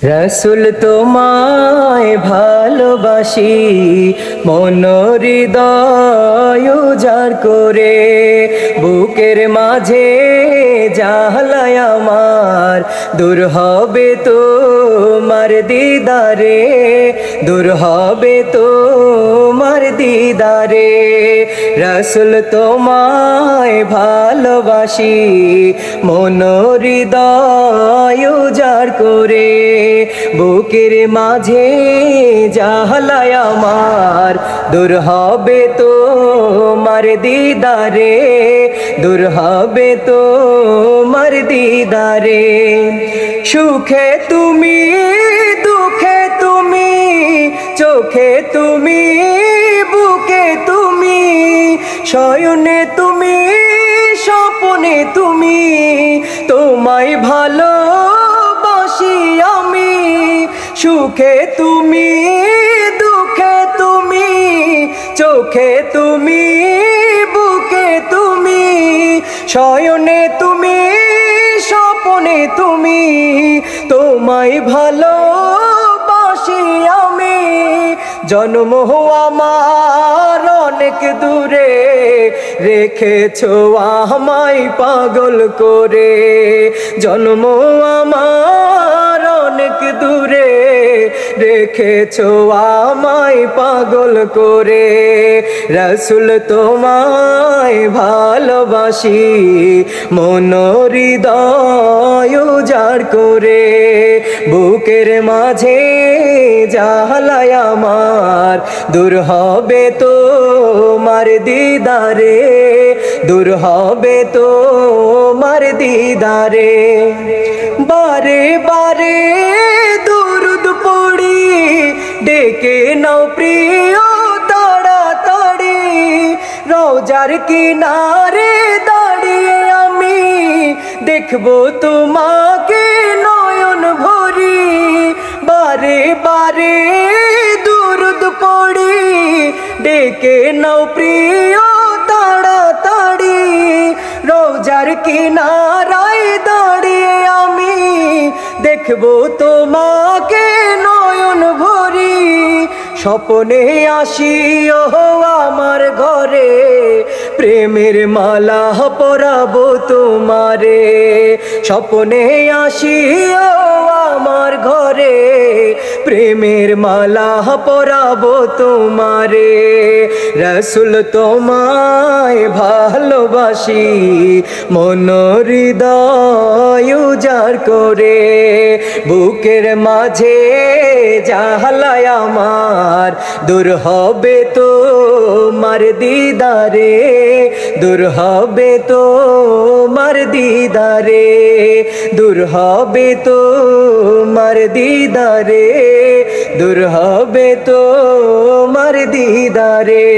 রসুল তোমায় ভালোবাসি মন হৃদয় উজাড় করে, বুকের মাঝে জাহলায় আমার দূর হবে তোমার দিদারে, দূর হবে তোমার দিদারে। রসুল তোমায় ভালোবাসি মন হৃদয় উজাড় করে, বুকের মাঝে জাহলায় আমার দূর হবে তোমার দিদারে, দূর হবে তোমার দিদারে। সুখে তুমি দুঃখে তুমি, চোখে তুমি বুকে তুমি, শয়নে তুমি স্বপনে তুমি, তোমায় ভালোবাসি আমি। সুখে তুমি দুঃখে তুমি, চোখে তুমি বুকে তুমি, শয়নে তুমি স্বপনে তুমি, তোমায় ভালোবাসি আমি। জন্ম আমার অনেক দূরে, রেখেছো আমায় পাগল করে। জন্ম আমার অনেক দূরে, রেখেছো আমায় পাগল করে। রসুল তোমায় ভালোবাসি মন হৃদয় উজাড় করে, বুকের মাঝে জাহলায় আমার দূর হবে তোমার দিদারে, দূর হবে তোমার দিদারে। বারে বারে দুরুদ পড়ি, ডেকে নাও প্রিয় তাড়াতাড়ি, রওজার কিনারে দাঁড়িয়ে আমি দেখবো তোমাকে নয়ন ভরি। বারে বারে দুরুদ পড়ি, ডেকে নাও প্রিয় তাড়াতাড়ি, রওজার কিনারায় দাঁড়িয়ে আমি দেখবো তোমাকে নয়ন ভরি। স্বপনে আসিও আমার ঘরে, প্রেমের মালা পরাবো তোমারে। স্বপনে আসিও আমার ঘরে, প্রেমের মালা পরাবো তোমারে। রসুল তোমায় ভালোবাসি মন হৃদয় উজাড় করে, বুকের মাঝে জাহলায় আমার দূর হবে তোমার দিদারে, দূর হবে তোমার দিদারে, দূর হবে তোমার দিদারে, দূর হবে তোমার দিদারে।